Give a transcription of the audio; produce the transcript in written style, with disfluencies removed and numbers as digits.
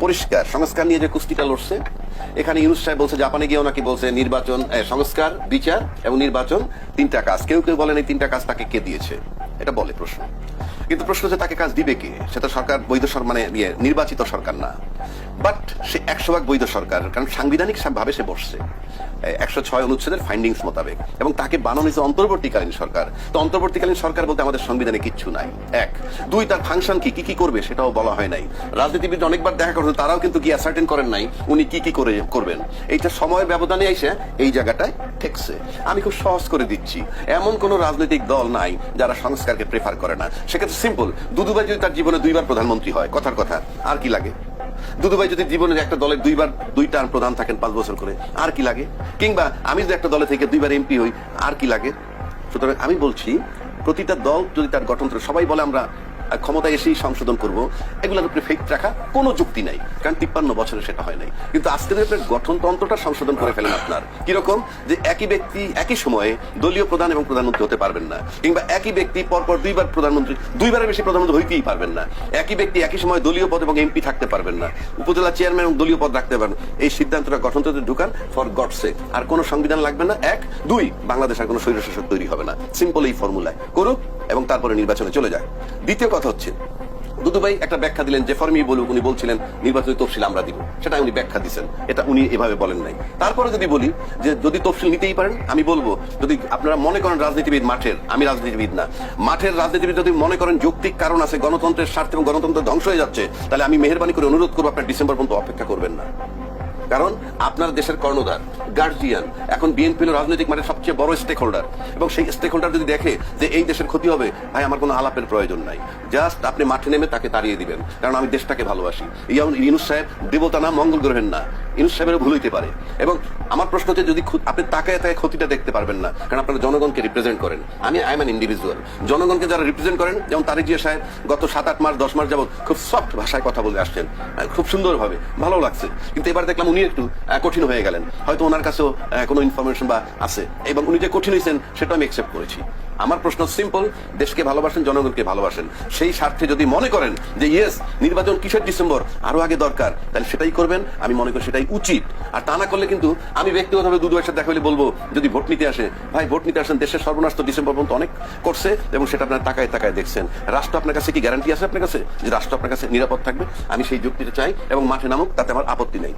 পরিষ্কার সংস্কার নিয়ে যে কুস্তিটা লড়ছে, এখানে ইউনূস সাহেব বলছে জাপানে গিয়েও নাকি বলছে নির্বাচন, সংস্কার, বিচার এবং নির্বাচন তিনটা কাজ। কেউ কেউ বলেন এই তিনটা কাজ তাকে কে দিয়েছে, এটা বলে প্রশ্ন। কিন্তু প্রশ্ন হচ্ছে তাকে কাজ দিবে কে? সেটা সরকার বৈধ মানে নির্বাচিত সরকার না, বাট সে 100% বৈধ সরকার, কারণ সাংবিধানিক ভাবে সে বসছে 106 অনুচ্ছেদের ফাইন্ডিংস মোতাবেক, এবং তাকে বানানো হয়েছে অন্তর্বর্তীকালীন সরকার। তো অন্তর্বর্তীকালীন সরকার বলতে আমাদের সংবিধানে কিচ্ছু নাই, এক। দুই, তার ফাংশন কি কি করবে সেটাও বলা হয় নাই। রাজনীতিবিদ অনেকবার দেখা করছেন, তারাও কিন্তু কি অ্যাসার্টেন করেন নাই উনি কি কি করবেন। এইটা সময়ের ব্যবধানে এসে এই জায়গাটায় ঠেকছে। আমি খুব সহজ করে দিচ্ছি, এমন কোন রাজনৈতিক দল নাই যারা সংস্কারকে প্রেফার করে না। সেক্ষেত্রে সিম্পল, দুদুভাই যদি তার জীবনে 2বার প্রধানমন্ত্রী হয়, কথার কথা, আর কি লাগে? দুদুভাই যদি জীবনের একটা দলের 2 টার্ম প্রধান থাকেন 5 বছর করে, আর কি লাগে? কিংবা আমি যদি একটা দলে থেকে 2বার এমপি হই, আর কি লাগে? সুতরাং আমি বলছি, প্রতিটা দল যদি তার গঠনতন্ত্র, সবাই বলে আমরা ক্ষমতায় এসেই সংশোধন করব, এগুলোর উপরে ফেক রাখা কোনো যুক্তি নাই, কারণ 53 বছরে সেটা হয় নাই। কিন্তু আজকে আপনার গঠনতন্ত্রটা সংশোধন করে ফেলেন আপনার কিরকম, যে একই ব্যক্তি একই সময়ে দলীয় প্রধান এবং প্রধানমন্ত্রী হতে পারবেন না, কিংবা একই ব্যক্তি পরপর 2বার প্রধানমন্ত্রী, 2বারের বেশি প্রধানমন্ত্রী হইতেই পারবেন না, একই ব্যক্তি একই সময় দলীয় পদ এবং এমপি থাকতে পারবেন না, উপজেলা চেয়ারম্যান এবং দলীয় পদ রাখতে পারবেন। এই সিদ্ধান্তটা গঠনতন্ত্রে ঢুকান, ফর গডস সেক। আর কোনো সংবিধান লাগবে না, 1। 2, বাংলাদেশ আর কোনো স্বৈরশাসক তৈরি হবে না। সিম্পল এই ফর্মুলায় করুক এবং তারপরে নির্বাচনে চলে যায়। দ্বিতীয় কথা হচ্ছে, দুদুভাই একটা ব্যাখ্যা দিলেন, যে ফর্মই বলুক, উনি বলছিলেন নির্বাচনী তফসিল আমরা দিব, সেটা উনি ব্যাখ্যা দিচ্ছেন, এটা উনি এভাবে বলেন নাই। তারপরে যদি বলি যে যদি তফসিল নিতেই পারেন, আমি বলবো যদি আপনারা মনে করেন রাজনীতিবিদ মাঠের, আমি রাজনীতিবিদ না, মাঠের রাজনীতিবিদ যদি মনে করেন যৌক্তিক কারণ আছে, গণতন্ত্রের স্বার্থে এবং গণতন্ত্র ধ্বংস হয়ে যাচ্ছে, তাহলে আমি মেহেরবানি করে অনুরোধ করবো আপনার ডিসেম্বর পর্যন্ত অপেক্ষা করবেন না। কারণ আপনার দেশের কর্ণধার, গার্জিয়ান, এখন বিএনপি হলো রাজনৈতিক মাঠের সবচেয়ে বড় স্টেক হোল্ডার, এবং সেই স্টেক হোল্ডার যদি দেখে যে এই দেশের ক্ষতি হবে, ভাই আমার কোনো আলাপের প্রয়োজন নাই, জাস্ট আপনি মাঠে নেমে তাকে তাড়িয়ে দিবেন, কারণ আমি দেশটাকে ভালোবাসি। ইউনূস সাহেব দেবতা না, মঙ্গল গ্রহের না, ইউনূস সাহেবেরও ভুল হইতে পারে। এবং আমার প্রশ্ন হচ্ছে, যদি আপনি তাকায় তাকে ক্ষতিটা দেখতে পারবেন না, কারণ আপনারা জনগণকে রিপ্রেজেন্ট করেন। আমি আই এম অ্যান ইন্ডিভিজুয়াল, জনগণকে যারা রিপ্রেজেন্ট করেন, যেমন তারেক জিয়া সাহেব গত 7-8 মাস 10 মাস যাবত খুব সফট ভাষায় কথা বলে আসছেন, খুব সুন্দরভাবে, ভালো লাগছে। কিন্তু এবার দেখলাম উনি একটু কঠিন হয়ে গেলেন, হয়তো ওনার কাছেও কোনো ইনফরমেশন বা আছে, এবং উনি যে কঠিন হয়েছেন সেটা আমি একসেপ্ট করেছি। আমার প্রশ্ন সিম্পল, দেশকে ভালোবাসেন, জনগণকে ভালোবাসেন, সেই স্বার্থে যদি মনে করেন যে ইয়েস নির্বাচন কিসের ডিসেম্বর, আরো আগে দরকার, তাহলে সেটাই করবেন। আমি মনে করি সেটাই উচিত। আর তা না করলে কিন্তু আমি ব্যক্তিগতভাবে দুদুভাইয়ের সাথে দেখা হলে বলবো, যদি ভোট নিতে আসে, ভাই ভোট নিতে আসেন, দেশের সর্বনাশ তো ডিসেম্বর পর্যন্ত অনেক করছে, এবং সেটা আপনার তাকায় তাকায় দেখছেন। রাষ্ট্র আপনার কাছে কি গ্যারান্টি আছে আপনার কাছে যে রাষ্ট্র আপনার কাছে নিরাপদ থাকবে? আমি সেই যুক্তিটা চাই, এবং মাঠে নামুক, তাতে আমার আপত্তি নেই।